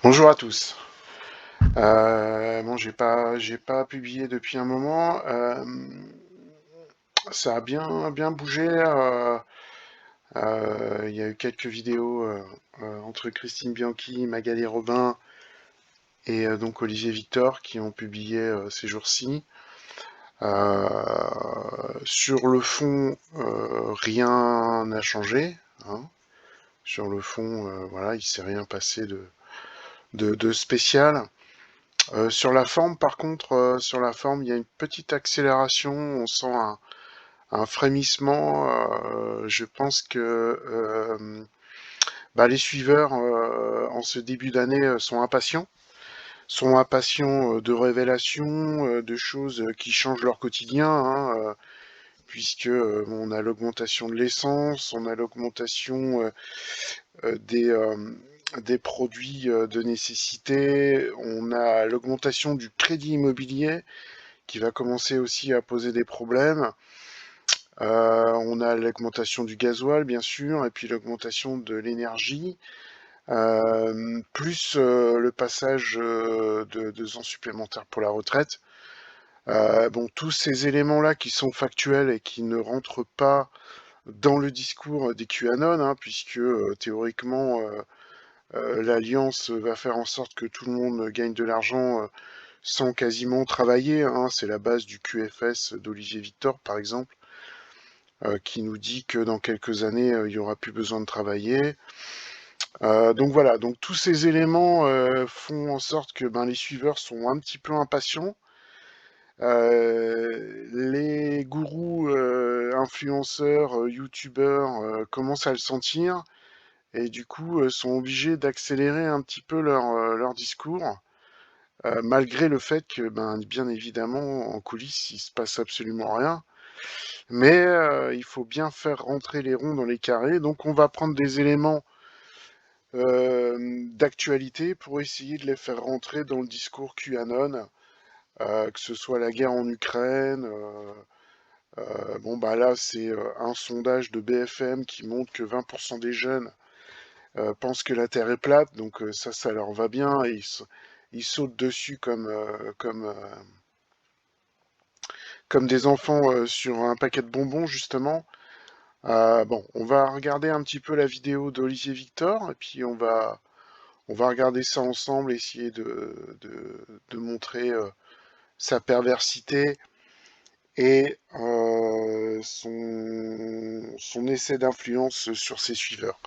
Bonjour à tous. Bon, j'ai pas publié depuis un moment. Ça a bien bougé. Il y a eu quelques vidéos entre Christine Bianchi, Magali Robin et donc Olivier Victor qui ont publié ces jours-ci. Sur le fond, rien n'a changé, hein. Sur le fond, voilà, il s'est rien passé de spécial. Sur la forme, par contre, sur la forme, il y a une petite accélération. On sent un frémissement. Je pense que les suiveurs en ce début d'année sont impatients de révélations, de choses qui changent leur quotidien, hein, puisque on a l'augmentation de l'essence, on a l'augmentation euh, des, euh, des produits de nécessité, on a l'augmentation du crédit immobilier qui va commencer aussi à poser des problèmes. On a l'augmentation du gasoil, bien sûr, et puis l'augmentation de l'énergie, plus le passage de 2 ans supplémentaires pour la retraite. Bon, tous ces éléments-là qui sont factuels et qui ne rentrent pas dans le discours des QAnon, hein, puisque théoriquement, l'Alliance va faire en sorte que tout le monde gagne de l'argent sans quasiment travailler, hein. C'est la base du QFS d'Olivier Victor, par exemple, qui nous dit que dans quelques années, il n'y aura plus besoin de travailler. Donc voilà, donc tous ces éléments font en sorte que les suiveurs sont un petit peu impatients. Les gourous, influenceurs, youtubeurs commencent à le sentir et du coup sont obligés d'accélérer un petit peu leur discours, malgré le fait que, bien évidemment, en coulisses, il se passe absolument rien. Mais il faut bien faire rentrer les ronds dans les carrés. Donc on va prendre des éléments d'actualité pour essayer de les faire rentrer dans le discours QAnon, que ce soit la guerre en Ukraine. Bon bah là c'est un sondage de BFM qui montre que 20% des jeunes pensent que la Terre est plate, donc ça leur va bien et ils sautent dessus comme des enfants sur un paquet de bonbons justement. Bon, on va regarder un petit peu la vidéo d'Olivier Victor et puis on va regarder ça ensemble, essayer de montrer sa perversité et son essai d'influence sur ses suiveurs.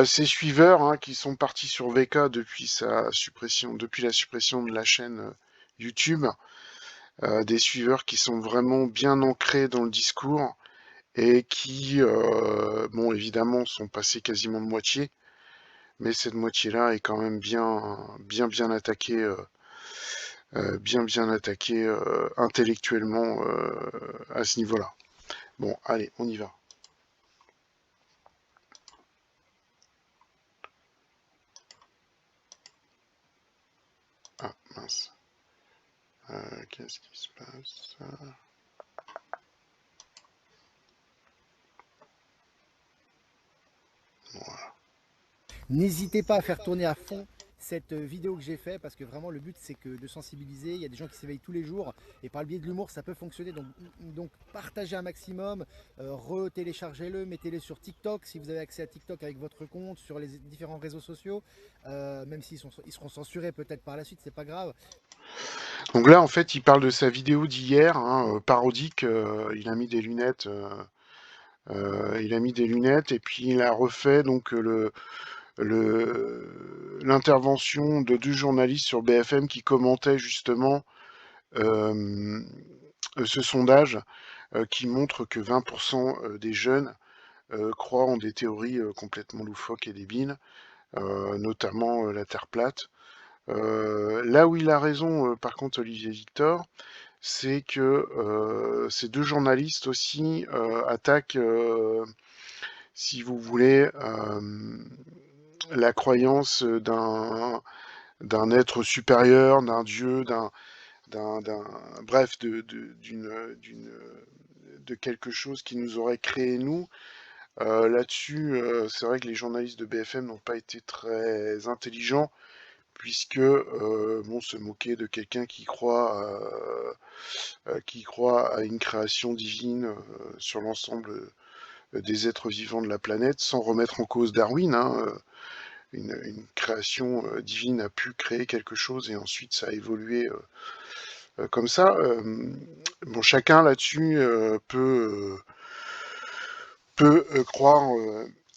Ces suiveurs, hein, qui sont partis sur VK depuis la suppression de la chaîne YouTube, des suiveurs qui sont vraiment bien ancrés dans le discours et qui, bon, évidemment, sont passés quasiment de moitié, mais cette moitié-là est quand même bien attaquée, bien attaquée intellectuellement à ce niveau-là. Bon, allez, on y va. Ah, mince. Qu'est-ce qui se passe? Voilà. N'hésitez pas à faire tourner à fond cette vidéo que j'ai fait parce que vraiment le but c'est que de sensibiliser. Il y a des gens qui s'éveillent tous les jours et par le biais de l'humour ça peut fonctionner. Donc partagez un maximum, retéléchargez-le, mettez-le sur TikTok si vous avez accès à TikTok avec votre compte, sur les différents réseaux sociaux, même ils seront censurés peut-être par la suite, c'est pas grave. Donc là, en fait, il parle de sa vidéo d'hier, hein, parodique. Il a mis des lunettes. Il a mis des lunettes et puis il a refait donc l'intervention de 2 journalistes sur BFM qui commentaient justement euh, ce sondage qui montre que 20% des jeunes croient en des théories complètement loufoques et débiles, notamment la Terre plate. Là où il a raison, par contre, Olivier Victor, c'est que ces 2 journalistes aussi attaquent, si vous voulez, la croyance d'un être supérieur, d'un dieu, d'un bref, de quelque chose qui nous aurait créé nous, Là-dessus, c'est vrai que les journalistes de BFM n'ont pas été très intelligents, puisque bon, se moquer de quelqu'un qui croit à une création divine sur l'ensemble des êtres vivants de la planète, sans remettre en cause Darwin, hein, une création divine a pu créer quelque chose et ensuite ça a évolué comme ça. Bon, chacun là-dessus peut croire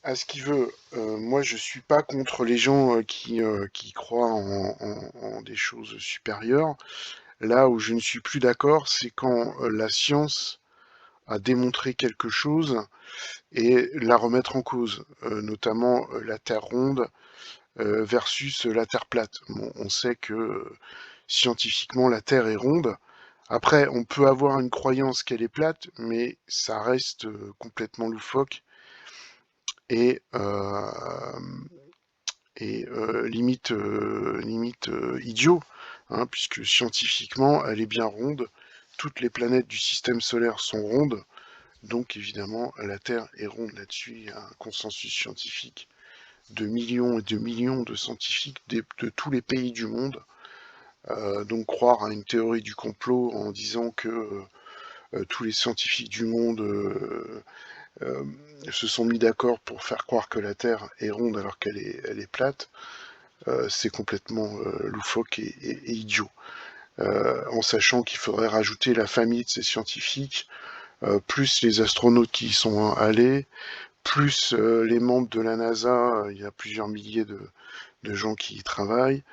à ce qu'il veut. Moi, je suis pas contre les gens qui croient en des choses supérieures. Là où je ne suis plus d'accord, c'est quand la science a démontré quelque chose et la remettre en cause, notamment la Terre ronde versus la Terre plate. Bon, on sait que scientifiquement la Terre est ronde. Après, on peut avoir une croyance qu'elle est plate, mais ça reste complètement loufoque et, limite idiot, hein, puisque scientifiquement elle est bien ronde. Toutes les planètes du système solaire sont rondes, donc évidemment la Terre est ronde. Là-dessus, il y a un consensus scientifique de millions et de millions de scientifiques de tous les pays du monde. Donc croire à une théorie du complot en disant que tous les scientifiques du monde euh, se sont mis d'accord pour faire croire que la Terre est ronde alors elle est plate, c'est complètement loufoque et idiot. En sachant qu'il faudrait rajouter la famille de ces scientifiques, plus les astronautes qui y sont allés, plus les membres de la NASA, il y a plusieurs milliers de gens qui y travaillent,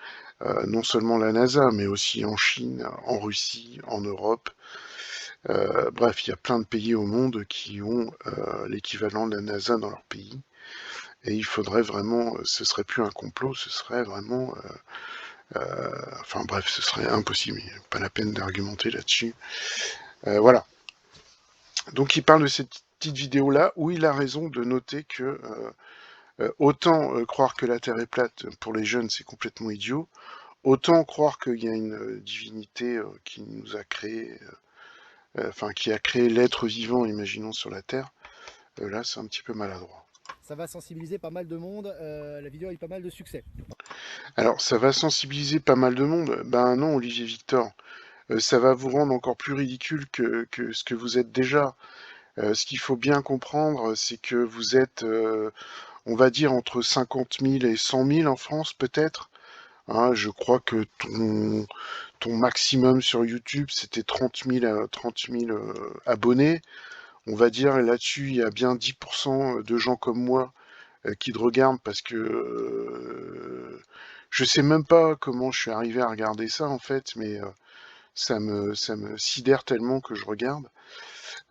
non seulement la NASA, mais aussi en Chine, en Russie, en Europe. Bref, il y a plein de pays au monde qui ont l'équivalent de la NASA dans leur pays. Et il faudrait vraiment, ce serait plus un complot, ce serait vraiment, enfin bref, ce serait impossible. Il n'y a pas la peine d'argumenter là-dessus. Voilà. Donc il parle de cette petite vidéo-là où il a raison de noter que autant croire que la Terre est plate pour les jeunes, c'est complètement idiot. Autant croire qu'il y a une divinité qui nous a créé, enfin qui a créé l'être vivant, imaginons, sur la Terre, là c'est un petit peu maladroit. Ça va sensibiliser pas mal de monde. La vidéo a eu pas mal de succès. Alors ça va sensibiliser pas mal de monde. Ben non, Olivier Victor, ça va vous rendre encore plus ridicule que ce que vous êtes déjà. Ce qu'il faut bien comprendre, c'est que vous êtes, on va dire, entre 50 000 et 100 000 en France, peut-être. Hein, je crois que ton maximum sur YouTube, c'était 30 000 abonnés. On va dire, là-dessus, il y a bien 10% de gens comme moi qui te regardent parce que je sais même pas comment je suis arrivé à regarder ça, en fait, mais ça me sidère tellement que je regarde.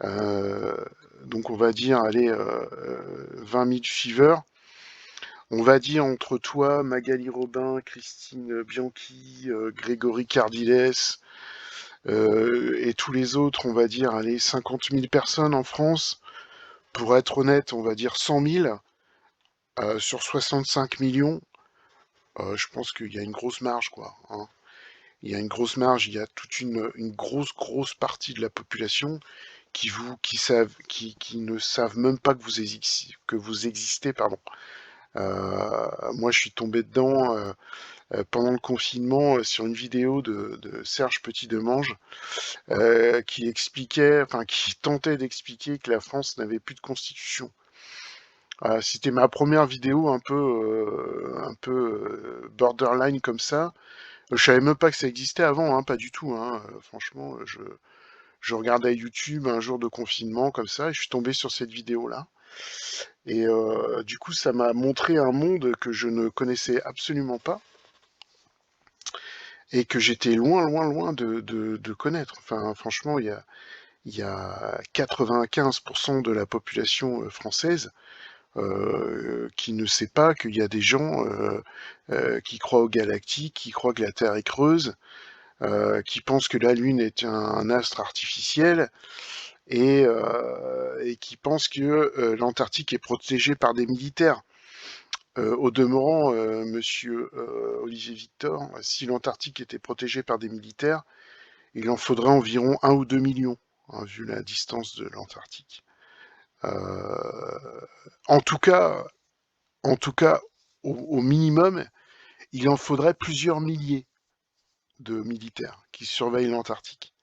Euh, donc on va dire, allez, 20 000 suiveurs. On va dire entre toi, Magali Robin, Christine Bianchi, Grégory Cardiles et tous les autres, on va dire, allez, 50 000 personnes en France. Pour être honnête, on va dire 100 000 sur 65 millions. Je pense qu'il y a une grosse marge, quoi, hein. Il y a une grosse marge, il y a toute une grosse partie de la population qui ne savent même pas que vous existez, pardon. Moi, je suis tombé dedans pendant le confinement sur une vidéo de Serge Petit-Demange qui expliquait, enfin qui tentait d'expliquer que la France n'avait plus de constitution. C'était ma première vidéo un peu borderline comme ça. Je savais même pas que ça existait avant, hein, pas du tout, hein. Franchement, je regardais YouTube un jour de confinement comme ça et je suis tombé sur cette vidéo-là. Et du coup, ça m'a montré un monde que je ne connaissais absolument pas et que j'étais loin de connaître. Enfin, franchement, il y a 95% de la population française qui ne sait pas qu'il y a des gens qui croient aux galactiques, qui croient que la Terre est creuse, qui pensent que la Lune est un astre artificiel et qui pensent que l'Antarctique est protégée par des militaires. Au demeurant, monsieur Olivier Victor, si l'Antarctique était protégée par des militaires, il en faudrait environ 1 ou 2 millions, hein, vu la distance de l'Antarctique. Euh, en tout cas, en tout cas, au minimum, il en faudrait plusieurs milliers de militaires qui surveillent l'Antarctique.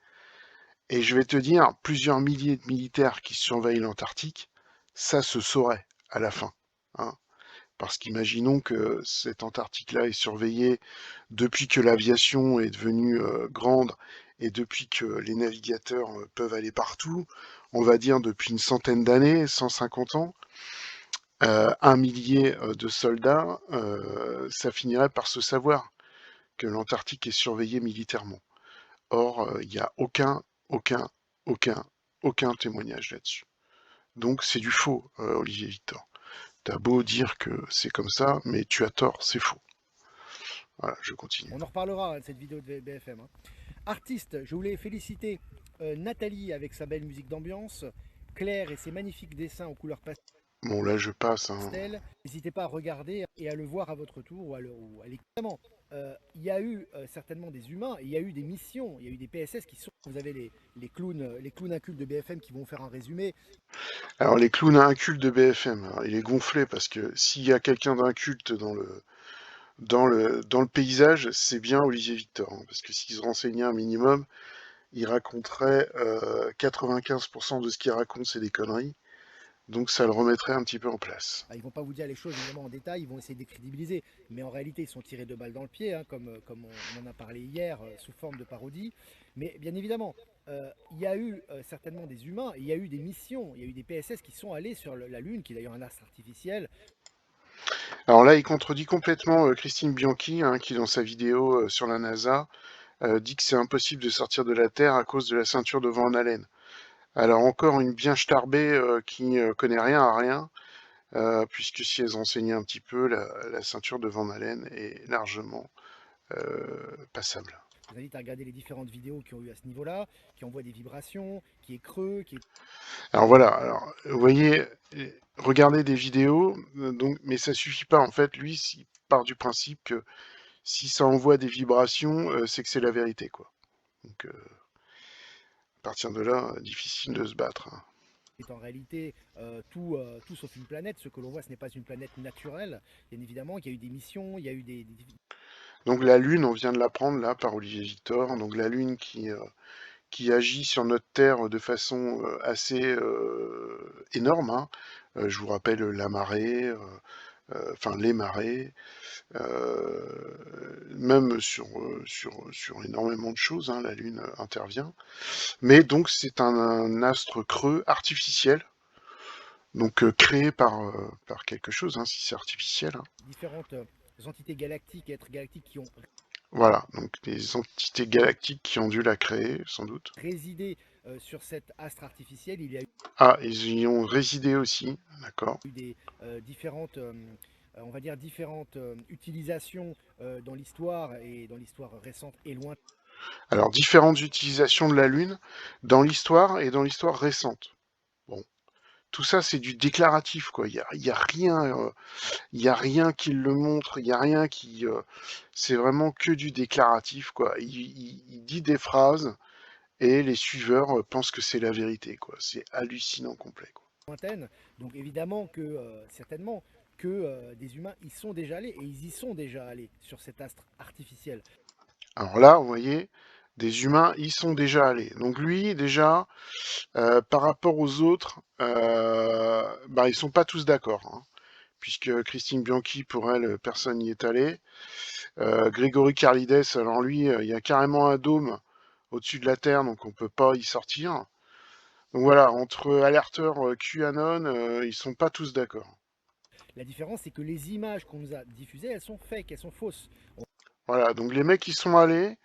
Et je vais te dire, plusieurs milliers de militaires qui surveillent l'Antarctique, ça se saurait à la fin, hein. Parce qu'imaginons que cette Antarctique-là est surveillée depuis que l'aviation est devenue grande et depuis que les navigateurs peuvent aller partout, on va dire depuis une centaine d'années, 150 ans, un millier de soldats, ça finirait par se savoir que l'Antarctique est surveillée militairement. Or, il n'y a aucun, aucun, aucun témoignage là-dessus. Donc c'est du faux, Olivier Victor. T'as beau dire que c'est comme ça, mais tu as tort, c'est faux. Voilà, je continue. On en reparlera de cette vidéo de BFM, hein. Artiste, je voulais féliciter Nathalie avec sa belle musique d'ambiance, Claire et ses magnifiques dessins aux couleurs Bon, là, je passe, hein. pastel. N'hésitez pas à regarder et à le voir à votre tour évidemment. Il y a eu certainement des humains, il y a eu des missions, il y a eu des PSS qui sont. Vous avez les clowns incultes de BFM qui vont faire un résumé. Alors, les clowns incultes de BFM, alors, il est gonflé parce que s'il y a quelqu'un d'inculte dans le paysage, c'est bien Olivier Victor, hein, parce que s'il se renseignait un minimum, il raconterait 95% de ce qu'il raconte, c'est des conneries. Donc, ça le remettrait un petit peu en place. Ils vont pas vous dire les choses évidemment en détail, ils vont essayer de décrédibiliser, mais en réalité ils sont tirés de balles dans le pied, hein, comme on en a parlé hier sous forme de parodie. Mais bien évidemment, il y a eu certainement des humains, il y a eu des missions, il y a eu des PSS qui sont allés sur la Lune, qui est d'ailleurs un astre artificiel. Alors là, il contredit complètement Christine Bianchi, hein, qui dans sa vidéo sur la NASA dit que c'est impossible de sortir de la Terre à cause de la ceinture de Van Allen. Alors encore une bien starbée qui connaît rien à rien, puisque si elles enseignaient un petit peu, la ceinture de Van Allen est largement passable. Je vous invite à regarder les différentes vidéos qui ont eu à ce niveau-là, qui envoient des vibrations, qui est creux, qui est. Alors voilà, alors, vous voyez, regardez des vidéos, donc, mais ça suffit pas en fait. Lui, s'il part du principe que si ça envoie des vibrations, c'est que c'est la vérité, quoi. Donc à partir de là, difficile de se battre, hein. Est en réalité tout sauf une planète. Ce que l'on voit, ce n'est pas une planète naturelle. Bien évidemment, il y a eu des missions, il y a eu Donc la Lune, on vient de l'apprendre là par Olivier Victor. Donc la Lune qui agit sur notre Terre de façon assez énorme, hein. Je vous rappelle la marée, enfin les marées, même sur énormément de choses, hein, la Lune intervient. Mais donc c'est un astre creux artificiel, donc créé par quelque chose, hein, si c'est artificiel, hein. différentes entités galactiques et êtres galactiques qui ont Voilà, donc des entités galactiques qui ont dû la créer, sans doute. résidé sur cet astre artificiel. Il y a Ah, ils y ont résidé aussi, d'accord. eu des différentes, on va dire différentes utilisations dans l'histoire et dans l'histoire récente et lointaine. Alors, différentes utilisations de la Lune dans l'histoire et dans l'histoire récente. Bon, tout ça, c'est du déclaratif, quoi. Il y a rien qui le montre, il y a rien qui... c'est vraiment que du déclaratif, quoi. Il dit des phrases et les suiveurs pensent que c'est la vérité, quoi. C'est hallucinant complet, quoi. Donc évidemment que certainement que des humains y sont déjà allés et ils y sont déjà allés sur cet astre artificiel. Alors là, vous voyez, des humains y sont déjà allés. Donc lui, déjà, par rapport aux autres, bah, ils sont pas tous d'accord, hein, puisque Christine Bianchi, pour elle, personne n'y est allé. Grégory Carlides, alors lui, il y a carrément un dôme au-dessus de la Terre, donc on peut pas y sortir. Donc voilà, entre alerteurs QAnon, ils sont pas tous d'accord. La différence, c'est que les images qu'on nous a diffusées, elles sont fake, elles sont fausses. Voilà, donc les mecs, ils sont allés,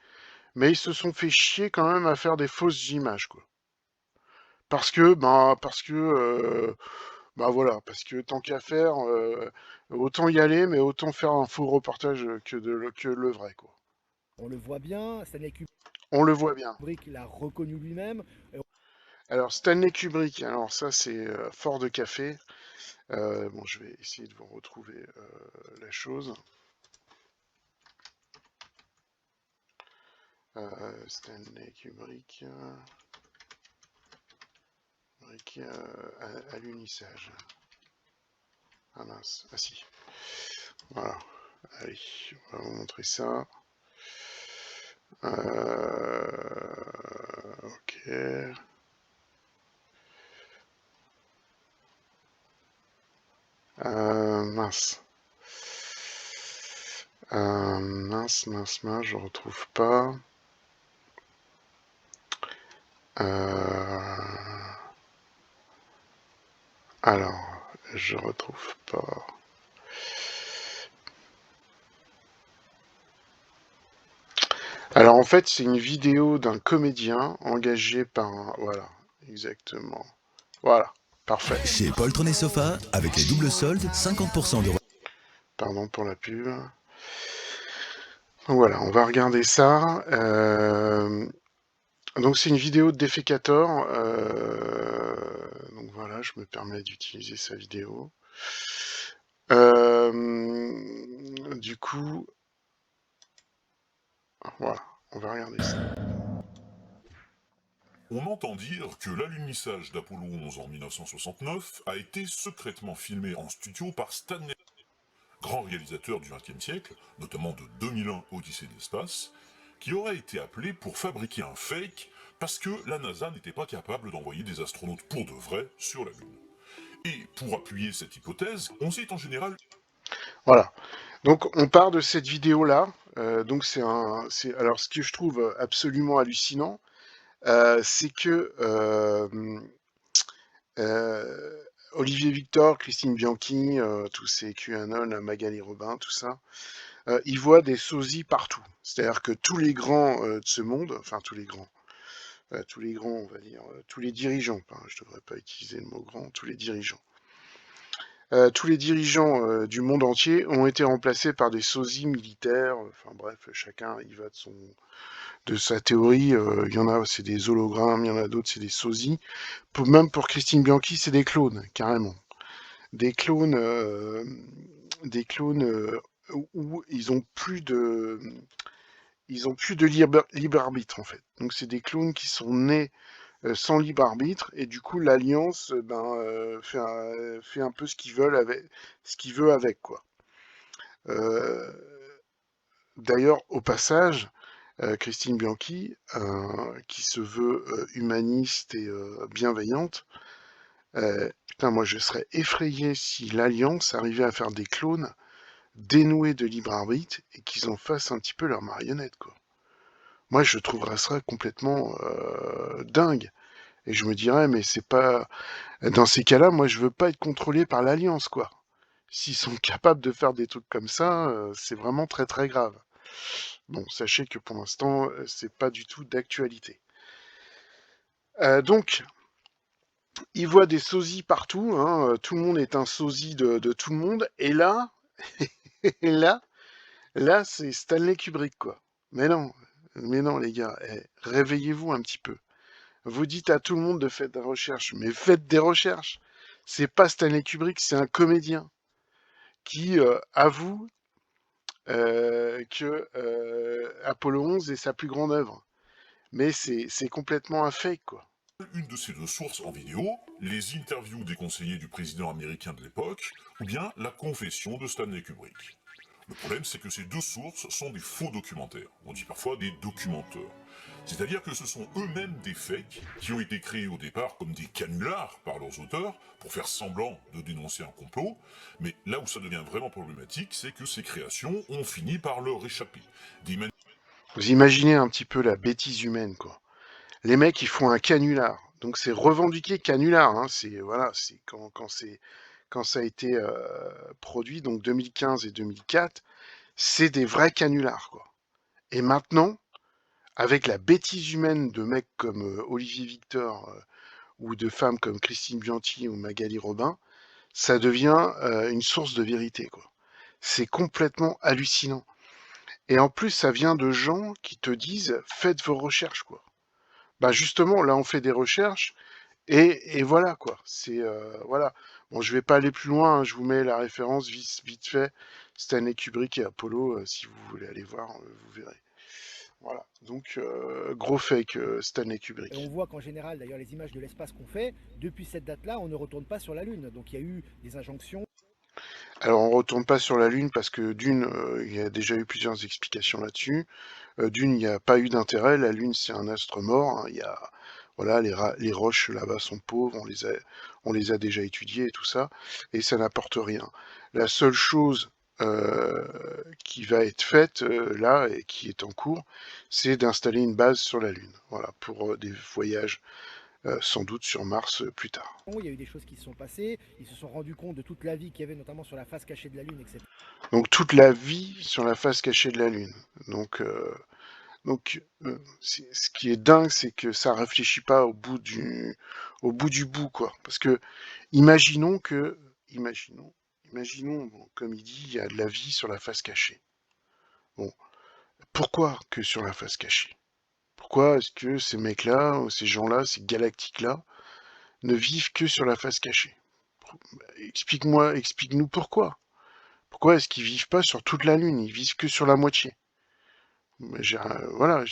mais ils se sont fait chier quand même à faire des fausses images, quoi. Bah voilà, parce que tant qu'à faire, autant y aller, mais autant faire un faux reportage que le vrai, quoi. On le voit bien, Stanley On le voit bien. Kubrick l'a reconnu lui-même. Alors Stanley Kubrick, alors ça c'est fort de café. Bon, je vais essayer de vous retrouver la chose. Stanley Kubrick. fabriqué à l'unissage. Ah mince, ah si. Voilà. Allez, on va vous montrer ça. Ok. Mince. Mince, je retrouve pas. Alors, je retrouve pas. Alors en fait, c'est une vidéo d'un comédien engagé par un... Voilà, exactement. Voilà, parfait. Chez Poltron et Sofa, avec les doubles soldes, 50% de... Pardon pour la pub. Donc voilà, on va regarder ça. Donc c'est une vidéo de Defecator. Donc voilà, je me permets d'utiliser sa vidéo. Du coup, voilà, on va regarder ça. On entend dire que l'alunissage d'Apollo 11 en 1969 a été secrètement filmé en studio par Stanley, grand réalisateur du XXe siècle, notamment de 2001 Odyssée de l'espace, qui aurait été appelé pour fabriquer un fake parce que la NASA n'était pas capable d'envoyer des astronautes pour de vrai sur la Lune. Et pour appuyer cette hypothèse, on cite en général... Voilà. Donc on part de cette vidéo-là. Donc alors ce que je trouve absolument hallucinant, c'est que Olivier Victor, Christine Bianchi, tous ces QAnon, Magali Robin, tout ça, ils voient des sosies partout. C'est-à-dire que tous les grands de ce monde, enfin tous les grands, on va dire, tous les dirigeants, je ne devrais pas utiliser le mot grand, tous les dirigeants du monde entier ont été remplacés par des sosies militaires. Enfin bref, chacun y va de sa théorie. Il y en a, c'est des hologrammes, il y en a d'autres, c'est des sosies. Même pour Christine Bianchi, c'est des clones, carrément. Des clones, où ils ont plus de libre arbitre en fait. Donc c'est des clones qui sont nés sans libre arbitre et du coup l'alliance fait un peu ce qu'il veut avec quoi. Euh, D'ailleurs au passage, Christine Bianchi, qui se veut humaniste et bienveillante, putain moi je serais effrayé si l'alliance arrivait à faire des clones dénoués de libre arbitre et qu'ils en fassent un petit peu leur marionnette quoi. Moi je trouverais ça complètement dingue. Et je me dirais, mais c'est pas. Dans ces cas-là, moi, je veux pas être contrôlé par l'Alliance, quoi. S'ils sont capables de faire des trucs comme ça, c'est vraiment très très grave. Bon, sachez que pour l'instant, c'est pas du tout d'actualité. Donc, ils voient des sosies partout, hein, tout le monde est un sosie de tout le monde, et là, et là, c'est Stanley Kubrick, quoi. Mais non, les gars, réveillez-vous un petit peu. Vous dites à tout le monde de faire des recherches, mais faites des recherches. C'est pas Stanley Kubrick, c'est un comédien qui avoue que Apollo 11 est sa plus grande œuvre. Mais c'est complètement un fake, quoi. Une de ces deux sources en vidéo, les interviews des conseillers du président américain de l'époque, ou bien la confession de Stanley Kubrick. Le problème, c'est que ces deux sources sont des faux documentaires. On dit parfois des documenteurs. C'est-à-dire que ce sont eux-mêmes des fakes qui ont été créés au départ comme des canulars par leurs auteurs pour faire semblant de dénoncer un complot. Mais là où ça devient vraiment problématique, c'est que ces créations ont fini par leur échapper. Vous imaginez un petit peu la bêtise humaine, quoi. Les mecs, ils font un canular. Donc c'est revendiqué canular. Hein. C'est voilà, c'est quand ça a été produit, donc 2015 et 2004, c'est des vrais canulars, quoi. Et maintenant, avec la bêtise humaine de mecs comme Olivier Victor ou de femmes comme Christine Bianchi ou Magali Robin, ça devient une source de vérité, quoi. C'est complètement hallucinant. Et en plus, ça vient de gens qui te disent faites vos recherches, quoi. Bah justement, là, on fait des recherches et voilà, quoi. C'est voilà. Bon, je vais pas aller plus loin. Hein, je vous mets la référence vite fait. Stanley Kubrick et Apollo, si vous voulez aller voir, vous verrez. Voilà. Donc, gros fake, Stanley Et on Kubrick. voit qu'en général, d'ailleurs, les images de l'espace qu'on fait, depuis cette date-là, on ne retourne pas sur la Lune. Donc il y a eu des injonctions. Alors, on retourne pas sur la Lune parce que d'une, il y a déjà eu plusieurs explications là-dessus. D'une, il n'y a pas eu d'intérêt. La Lune, c'est un astre mort, hein. Il y a, voilà, les roches là-bas sont pauvres. On les a déjà étudiées et tout ça, et ça n'apporte rien. La seule chose qui va être faite là et qui est en cours, c'est d'installer une base sur la Lune. Voilà, pour des voyages sans doute sur Mars plus tard. Il y a eu des choses qui se sont passées. Ils se sont rendus compte de toute la vie qu'il y avait, notamment sur la face cachée de la Lune, etc. Donc toute la vie sur la face cachée de la Lune. Donc, ce qui est dingue, c'est que ça réfléchit pas au bout du bout, quoi. Parce que imaginons que, imaginons, imaginons, bon, comme il dit, il y a de la vie sur la face cachée. Bon, pourquoi que sur la face cachée? Pourquoi est-ce que ces mecs-là, ou ces gens-là, ces galactiques-là, ne vivent que sur la face cachée? Explique-moi, explique-nous pourquoi. Pourquoi est-ce qu'ils vivent pas sur toute la Lune? Ils vivent que sur la moitié. Voilà,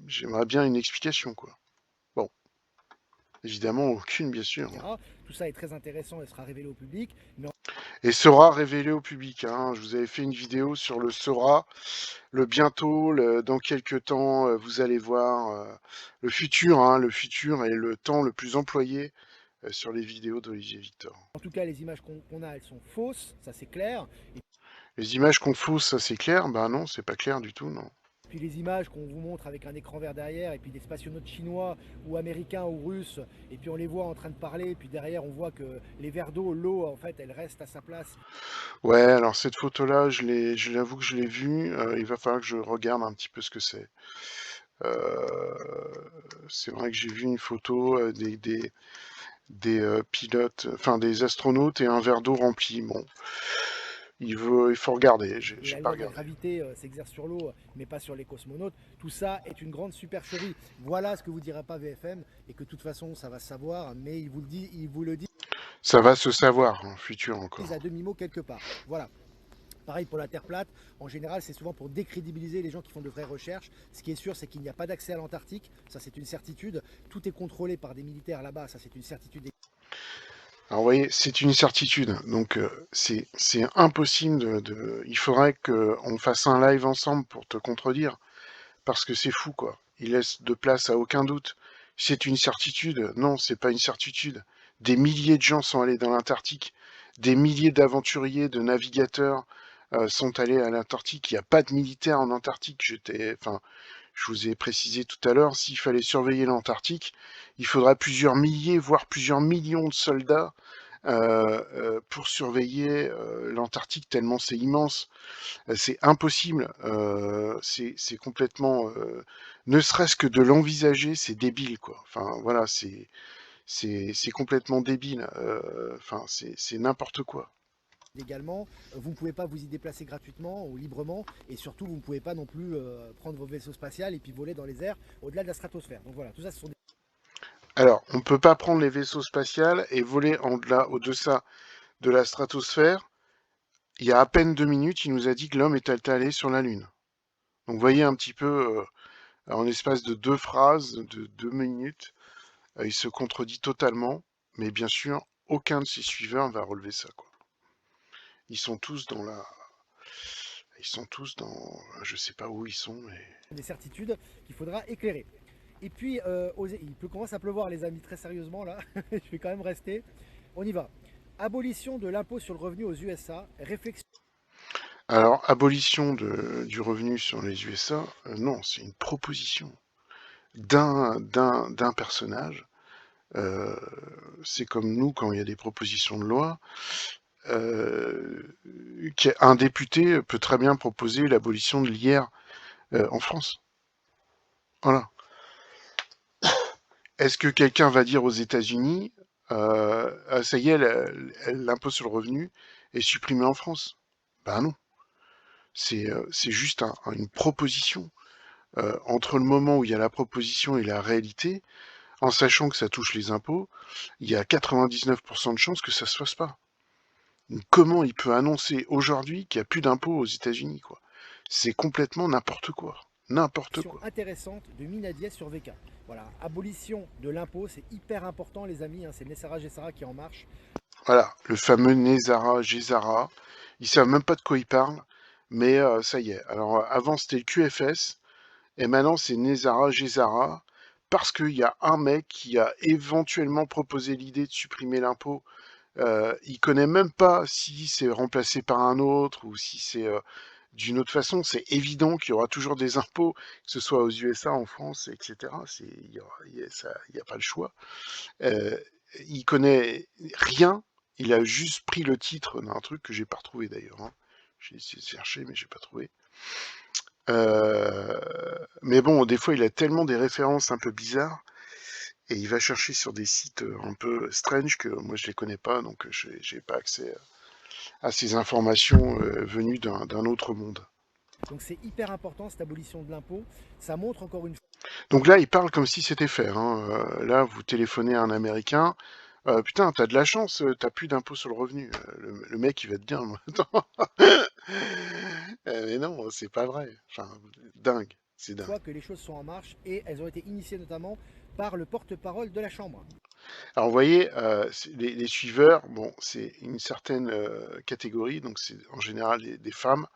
j'aimerais bien une explication, quoi. Bon, évidemment, aucune, bien sûr. Tout ça est très intéressant et sera révélé au public. Mais Et sera révélé au public, hein. Je vous avais fait une vidéo sur le sera, le bientôt, dans quelques temps, vous allez voir le futur et le temps le plus employé sur les vidéos d'Olivier Victor. en tout cas, les images qu'on a, elles sont fausses, ça c'est clair. Et Les images qu'on fausse, ça c'est clair? Ben non, c'est pas clair du tout, non. puis les images qu'on vous montre avec un écran vert derrière, et puis des spationautes chinois ou américains ou russes, et puis on les voit en train de parler, et puis derrière on voit que les verres d'eau, l'eau en fait, elle reste à sa place. Ouais, alors cette photo-là, je l'avoue que je l'ai vue. Il va falloir que je regarde un petit peu ce que c'est. C'est vrai que j'ai vu une photo des pilotes, enfin des astronautes et un verre d'eau rempli. Bon, il faut regarder. Et J'ai la pas loi de la regardé. gravité s'exerce sur l'eau, mais pas sur les cosmonautes. Tout ça est une grande supercherie. Voilà ce que vous dira pas VFM, et que de toute façon ça va se savoir, mais il vous le dit Ça va se savoir en futur encore. à demi-mot quelque part. Voilà. Pareil pour la Terre plate, en général c'est souvent pour décrédibiliser les gens qui font de vraies recherches. Ce qui est sûr c'est qu'il n'y a pas d'accès à l'Antarctique, ça c'est une certitude. Tout est contrôlé par des militaires là-bas, ça c'est une certitude. Alors vous voyez, c'est une certitude. Donc c'est impossible il faudrait qu'on fasse un live ensemble pour te contredire. Parce que c'est fou, quoi. Il laisse de place à aucun doute. C'est une certitude. Non, c'est pas une certitude. Des milliers de gens sont allés dans l'Antarctique. Des milliers d'aventuriers, de navigateurs sont allés à l'Antarctique. Il n'y a pas de militaires en Antarctique. Enfin, je vous ai précisé tout à l'heure, s'il fallait surveiller l'Antarctique, il faudrait plusieurs milliers, voire plusieurs millions de soldats pour surveiller l'Antarctique tellement c'est immense. C'est impossible, c'est complètement, ne serait-ce que de l'envisager, c'est débile, quoi. Enfin, voilà, c'est complètement débile, enfin, c'est n'importe quoi. Également, vous ne pouvez pas vous y déplacer gratuitement ou librement, et surtout vous ne pouvez pas non plus prendre vos vaisseaux spatials et puis voler dans les airs au-delà de la stratosphère. Donc voilà, tout ça ce sont des... Alors, on ne peut pas prendre les vaisseaux spatials et voler au-deçà de la stratosphère. Il y a à peine 2 minutes, il nous a dit que l'homme est allé sur la Lune. Donc, vous voyez un petit peu, en espace de 2 phrases, de 2 minutes, il se contredit totalement, mais bien sûr, aucun de ses suiveurs va relever ça, quoi. Ils sont tous dans la... Ils sont tous dans... Je sais pas où ils sont, mais... des certitudes qu'il faudra éclairer. Et puis, il commence à pleuvoir les amis, très sérieusement là, je vais quand même rester. On y va. Abolition de l'impôt sur le revenu aux USA, réflexion. Alors, abolition du revenu sur les USA, non, c'est une proposition d'un personnage. Euh, c'est comme nous, quand il y a des propositions de loi, un député peut très bien proposer l'abolition de l'IR en France. Voilà. Est-ce que quelqu'un va dire aux États-Unis, ah, ça y est, l'impôt sur le revenu est supprimé en France? Ben non. C'est juste une proposition. Entre le moment où il y a la proposition et la réalité, en sachant que ça touche les impôts, il y a 99% de chances que ça se fasse pas. Donc, comment il peut annoncer aujourd'hui qu'il n'y a plus d'impôts aux États-Unis, quoi? C'est complètement n'importe quoi. n'importe quoi. Intéressante de Minadiès sur VK. Voilà, abolition de l'impôt, c'est hyper important les amis, hein, c'est Nessara Gessara qui est en marche. Voilà, le fameux Nezara, Gesara. Ils savent même pas de quoi ils parlent, mais ça y est. Alors avant c'était le QFS, et maintenant c'est Nezara, Gesara, parce qu'il y a un mec qui a éventuellement proposé l'idée de supprimer l'impôt. Il connaît même pas si c'est remplacé par un autre ou si c'est d'une autre façon. C'est évident qu'il y aura toujours des impôts, que ce soit aux USA, en France, etc. Il y a pas le choix. Euh, il connaît rien. Il a juste pris le titre d'un truc que j'ai pas retrouvé d'ailleurs, hein. J'ai essayé de chercher, mais j'ai pas trouvé. Mais bon, des fois, il a tellement des références un peu bizarres et il va chercher sur des sites un peu strange que moi je les connais pas, donc j'ai pas accès à ces informations venues d'un autre monde. Donc c'est hyper important cette abolition de l'impôt. Ça montre encore une fois. Donc là, il parle comme si c'était fait, hein. Là, vous téléphonez à un Américain. Putain, t'as de la chance, t'as plus d'impôt sur le revenu. Le mec, il va te dire, attends. Mais non, c'est pas vrai. Enfin, dingue, c'est dingue. Que les choses sont en marche et elles ont été initiées notamment par le porte-parole de la Chambre. Alors, vous voyez, les suiveurs, bon, c'est une certaine catégorie, donc c'est en général des femmes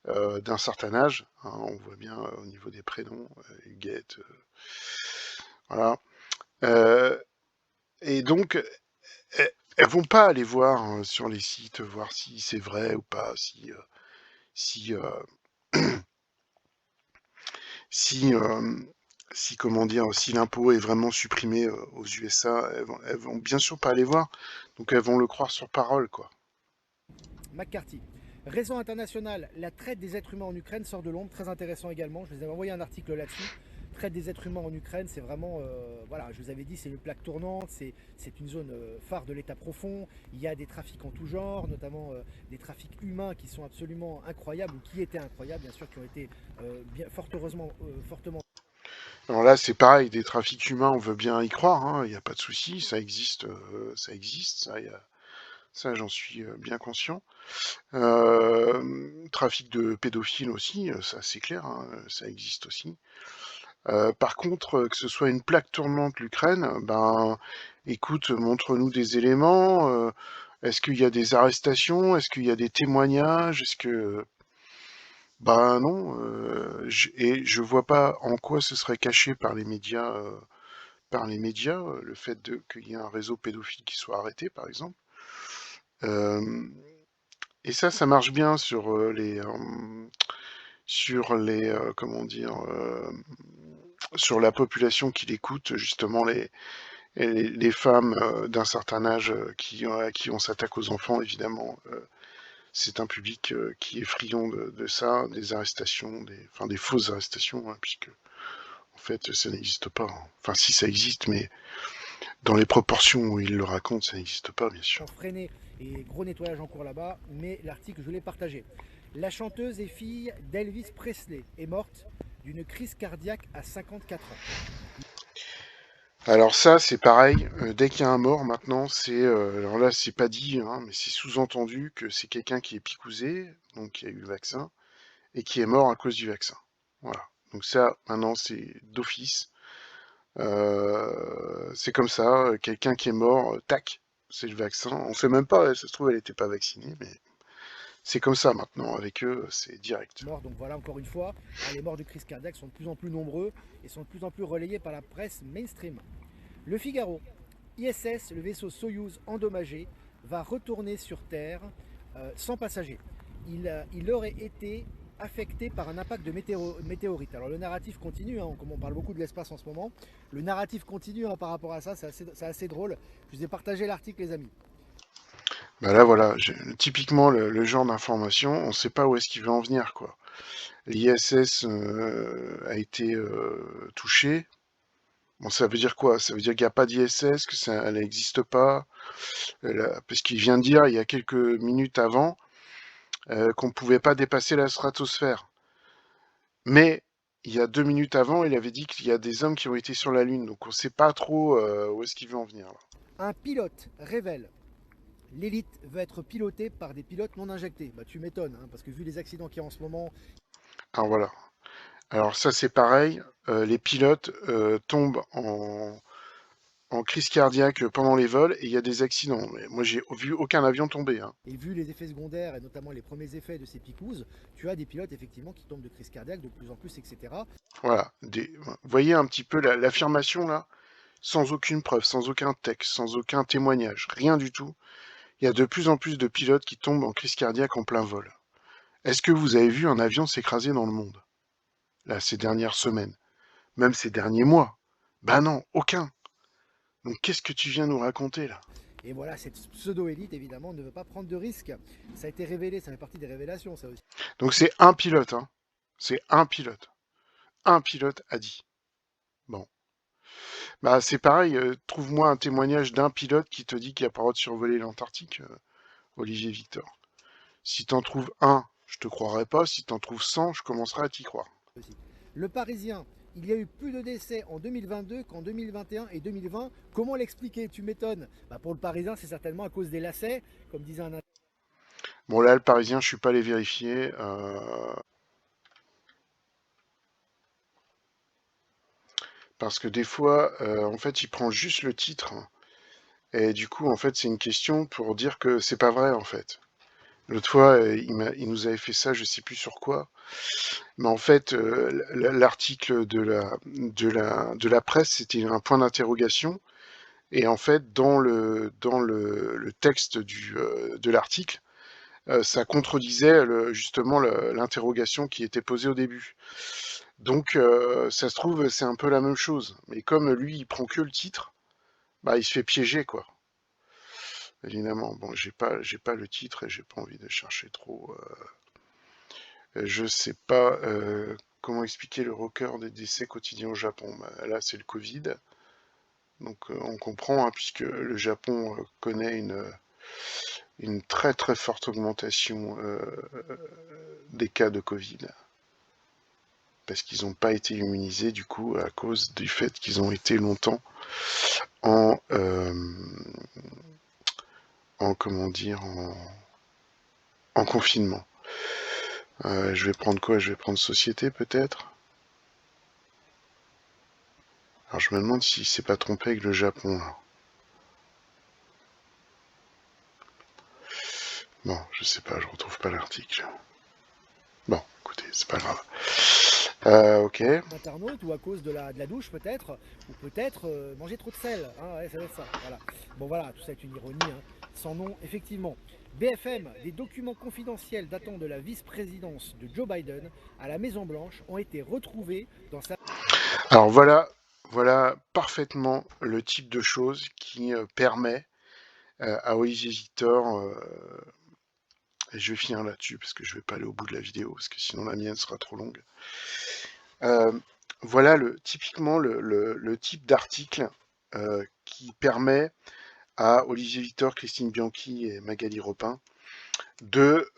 d'un certain âge, hein, on voit bien au niveau des prénoms, Huguette, voilà. Et donc, elles vont pas aller voir sur les sites, voir si c'est vrai ou pas, si, si, comment dire, si l'impôt est vraiment supprimé aux USA, elles vont bien sûr pas aller voir, donc elles vont le croire sur parole, quoi. McCarthy. Réseau international, la traite des êtres humains en Ukraine sort de l'ombre, très intéressant également. Je vous avais envoyé un article là-dessus. Traite des êtres humains en Ukraine, c'est vraiment, voilà, je vous avais dit, c'est une plaque tournante, c'est une zone phare de l'état profond. Il y a des trafics en tout genre, notamment des trafics humains qui sont absolument incroyables, ou qui étaient incroyables, bien sûr, qui ont été fort heureusement, fortement. Alors là, c'est pareil, des trafics humains, on veut bien y croire, hein, il n'y a pas de souci, ça existe, ça j'en suis bien conscient. Trafic de pédophiles aussi, ça c'est clair, hein, ça existe aussi. Par contre, que ce soit une plaque tournante l'Ukraine, ben, écoute, montre-nous des éléments. Est-ce qu'il y a des arrestations? Est-ce qu'il y a des témoignages? Est-ce que... Ben non, et je vois pas en quoi ce serait caché par les médias, le fait qu'il y ait un réseau pédophile qui soit arrêté, par exemple. Euh, et ça marche bien sur les, comment dire, sur la population qui l'écoute, justement les femmes d'un certain âge à qui on s'attaque aux enfants, évidemment. C'est un public qui est friand de ça, des arrestations, enfin des fausses arrestations, hein, puisque en fait ça n'existe pas, hein. Enfin si ça existe, mais dans les proportions où il le raconte, ça n'existe pas, bien sûr. Freiné et gros nettoyage en cours là-bas, mais l'article je l'ai partagé. La chanteuse et fille d'Elvis Presley est morte d'une crise cardiaque à 54 ans. Alors ça, c'est pareil. Dès qu'il y a un mort, maintenant, alors là, c'est pas dit, hein, mais c'est sous-entendu que c'est quelqu'un qui est picousé, donc qui a eu le vaccin, et qui est mort à cause du vaccin. Voilà. Donc ça, maintenant, c'est d'office. C'est comme ça. Quelqu'un qui est mort, tac, c'est le vaccin. On sait même pas. Ça se trouve, elle n'était pas vaccinée, mais c'est comme ça maintenant. Avec eux, c'est direct. Mort, donc voilà, encore une fois, les morts de crise cardiaque sont de plus en plus nombreux et sont de plus en plus relayés par la presse mainstream. Le Figaro. ISS, le vaisseau Soyouz endommagé, va retourner sur Terre sans passagers. Il aurait été affecté par un impact de météorite. Alors le narratif continue, hein, comme on parle beaucoup de l'espace en ce moment, le narratif continue hein, par rapport à ça, c'est assez drôle. Je vous ai partagé l'article les amis. Bah là voilà, typiquement le genre d'information, on ne sait pas où est-ce qu'il va en venir, quoi. L'ISS a été touché. Bon, ça veut dire quoi? Ça veut dire qu'il n'y a pas d'ISS, que ça, elle n'existe pas, parce qu'il vient de dire il y a quelques minutes avant qu'on ne pouvait pas dépasser la stratosphère. Mais il y a 2 minutes avant, il avait dit qu'il y a des hommes qui ont été sur la Lune, donc on ne sait pas trop où est-ce qu'il veut en venir, là. Un pilote révèle l'élite veut être pilotée par des pilotes non injectés. Bah tu m'étonnes, hein, parce que vu les accidents qu'il y a en ce moment. Alors voilà. Alors ça, c'est pareil. Les pilotes tombent en crise cardiaque pendant les vols et il y a des accidents. Mais moi, j'ai vu aucun avion tomber, hein. Et vu les effets secondaires et notamment les premiers effets de ces picouzes, tu as des pilotes effectivement qui tombent de crise cardiaque de plus en plus, etc. Voilà. Vous voyez un petit peu l'affirmation là? Sans aucune preuve, sans aucun texte, sans aucun témoignage, rien du tout. Il y a de plus en plus de pilotes qui tombent en crise cardiaque en plein vol. Est-ce que vous avez vu un avion s'écraser dans le monde, là, ces dernières semaines, même ces derniers mois? Ben non, aucun. Donc qu'est-ce que tu viens nous raconter là? Et voilà, cette pseudo-élite évidemment ne veut pas prendre de risques. Ça a été révélé, ça fait partie des révélations ça aussi. Donc c'est un pilote, hein. C'est un pilote. Un pilote a dit. Bon. Bah c'est pareil, trouve-moi un témoignage d'un pilote qui te dit qu'il a pas le droit de survoler l'Antarctique, Olivier Victor. Si t'en trouves un, je te croirai pas. Si t'en trouves 100, je commencerai à t'y croire. Le Parisien, il y a eu plus de décès en 2022 qu'en 2021 et 2020. Comment l'expliquer? Tu m'étonnes. Bah pour le Parisien, c'est certainement à cause des lacets, comme disait un... Bon là, le Parisien, je suis pas allé vérifier. Parce que des fois, en fait, il prend juste le titre. Et du coup, en fait, c'est une question pour dire que c'est pas vrai, en fait. L'autre fois, il nous avait fait ça, je sais plus sur quoi. Mais en fait, l'article de la presse, c'était un point d'interrogation. Et en fait, dans le texte de l'article, ça contredisait justement l'interrogation qui était posée au début. Donc, ça se trouve, c'est un peu la même chose. Mais comme lui, il prend que le titre, bah, il se fait piéger, quoi. Évidemment. Bon, j'ai pas le titre et j'ai pas envie de chercher trop. Je sais pas comment expliquer le record des décès quotidiens au Japon. Bah, là, c'est le Covid. Donc, on comprend, hein, puisque le Japon connaît une très très forte augmentation des cas de Covid. Parce qu'ils n'ont pas été immunisés, du coup, à cause du fait qu'ils ont été longtemps en, comment dire, en confinement. Je vais prendre quoi? Je vais prendre société, peut-être? Alors, je me demande s'il s'est pas trompé avec le Japon, là. Bon, je sais pas, je retrouve pas l'article. Bon, écoutez, c'est pas grave. Ok. internaute ou à cause de la douche peut-être, ou peut-être manger trop de sel, hein, ouais, ça doit être ça, voilà. Bon voilà, tout ça est une ironie, hein. Sans nom, effectivement. BFM, des documents confidentiels datant de la vice-présidence de Joe Biden à la Maison-Blanche ont été retrouvés dans sa... Alors voilà parfaitement le type de choses qui permet à Olivier Victor, et je vais finir là-dessus parce que je vais pas aller au bout de la vidéo parce que sinon la mienne sera trop longue. Voilà typiquement le type d'article qui permet à Olivier Victor, Christine Bianchi et Magali Repin de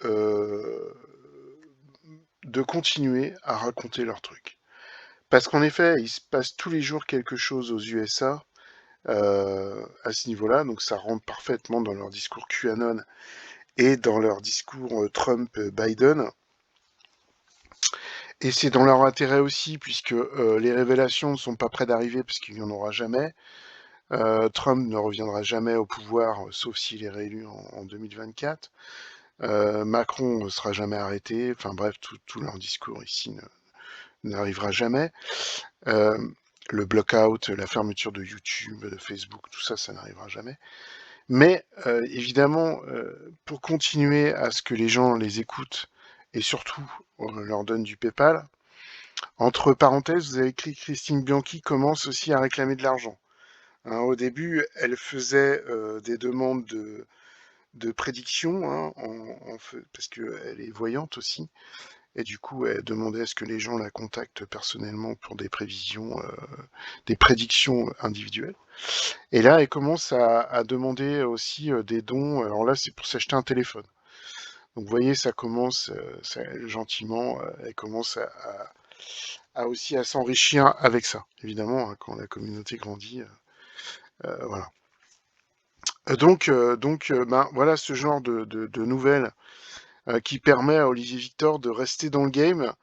continuer à raconter leur truc. Parce qu'en effet, il se passe tous les jours quelque chose aux USA à ce niveau-là, donc ça rentre parfaitement dans leur discours QAnon et dans leur discours Trump-Biden. Et c'est dans leur intérêt aussi, puisque les révélations ne sont pas près d'arriver, parce qu'il n'y en aura jamais. Trump ne reviendra jamais au pouvoir, sauf s'il est réélu en 2024. Macron ne sera jamais arrêté. Enfin bref, tout leur discours ici n'arrivera jamais. Le block-out, la fermeture de YouTube, de Facebook, tout ça, ça n'arrivera jamais. Mais évidemment, pour continuer à ce que les gens les écoutent, et surtout, on leur donne du PayPal, entre parenthèses, vous avez écrit Christine Bianchi commence aussi à réclamer de l'argent. Hein, au début, elle faisait des demandes de prédiction, hein, parce qu'elle est voyante aussi. Et du coup, elle demandait à ce que les gens la contactent personnellement pour des prévisions, des prédictions individuelles. Et là, elle commence à demander aussi des dons. Alors là, c'est pour s'acheter un téléphone. Donc vous voyez, ça commence gentiment, elle commence aussi à s'enrichir avec ça. Évidemment, hein, quand la communauté grandit, voilà. Donc, ben voilà ce genre de nouvelles qui permet à Olivier Victor de rester dans le game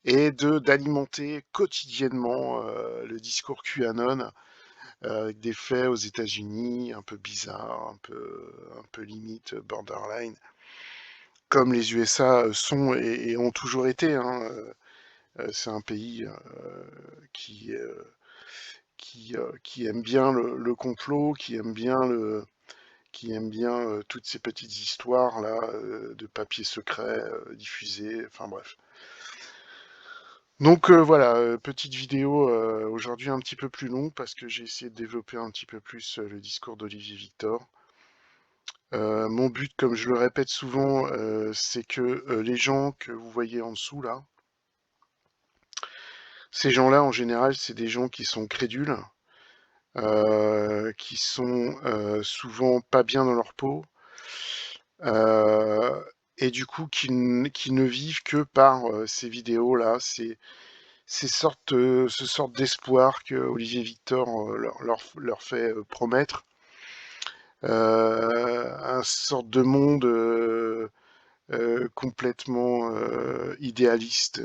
et d'alimenter quotidiennement le discours QAnon avec des faits aux États-Unis un peu bizarres, un peu limite borderline, comme les USA sont et ont toujours été. Hein, c'est un pays qui, qui aime bien le complot, qui aime bien toutes ces petites histoires là de papiers secrets diffusés, enfin bref. Donc voilà, petite vidéo aujourd'hui un petit peu plus longue parce que j'ai essayé de développer un petit peu plus le discours d'Olivier Victor. Mon but, comme je le répète souvent, c'est que les gens que vous voyez en dessous là, ces gens-là en général, c'est des gens qui sont crédules, qui sont souvent pas bien dans leur peau, euh, et du coup qui ne vivent que par ces vidéos-là, ce sorte d'espoir que Olivier Victor leur fait promettre, un sorte de monde complètement idéaliste,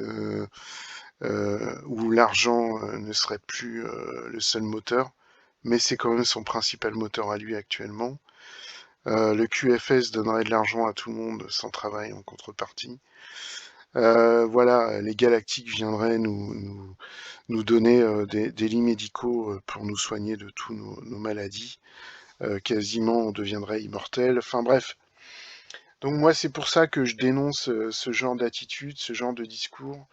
où l'argent ne serait plus le seul moteur, mais c'est quand même son principal moteur à lui actuellement. Le QFS donnerait de l'argent à tout le monde sans travail en contrepartie. Voilà, les galactiques viendraient nous donner des lits médicaux pour nous soigner de tous nos maladies. Quasiment, on deviendrait immortel. Enfin bref. Donc moi, c'est pour ça que je dénonce ce genre d'attitude, ce genre de discours.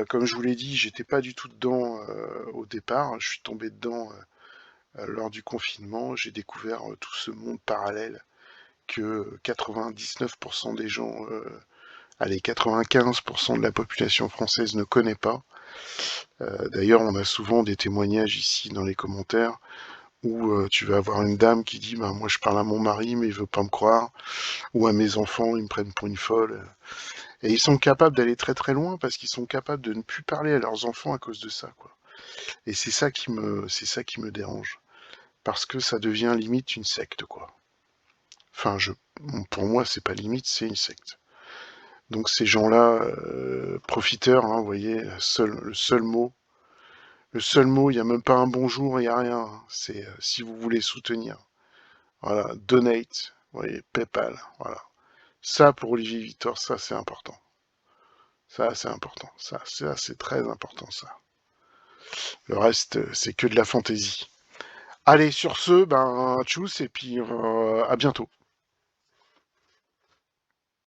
Comme je vous l'ai dit, j'étais pas du tout dedans au départ. Je suis tombé dedans lors du confinement. J'ai découvert tout ce monde parallèle que 99% des gens, allez, 95% de la population française ne connaît pas. D'ailleurs, on a souvent des témoignages ici dans les commentaires où tu vas avoir une dame qui dit bah, moi je parle à mon mari mais il veut pas me croire, ou à mes enfants, ils me prennent pour une folle. Et ils sont capables d'aller très très loin parce qu'ils sont capables de ne plus parler à leurs enfants à cause de ça, quoi. Et c'est ça qui me dérange. Parce que ça devient limite une secte, quoi. Enfin, pour moi, c'est pas limite, c'est une secte. Donc ces gens-là, profiteurs, hein, vous voyez, le seul mot, il n'y a même pas un bonjour, il n'y a rien. Hein. C'est si vous voulez soutenir. Voilà, donate, vous voyez, PayPal, voilà. Ça, pour Olivier Victor, ça, c'est important. Ça, c'est important. Ça, c'est très important, ça. Le reste, c'est que de la fantaisie. Allez, sur ce, ben, tchuss, et puis à bientôt.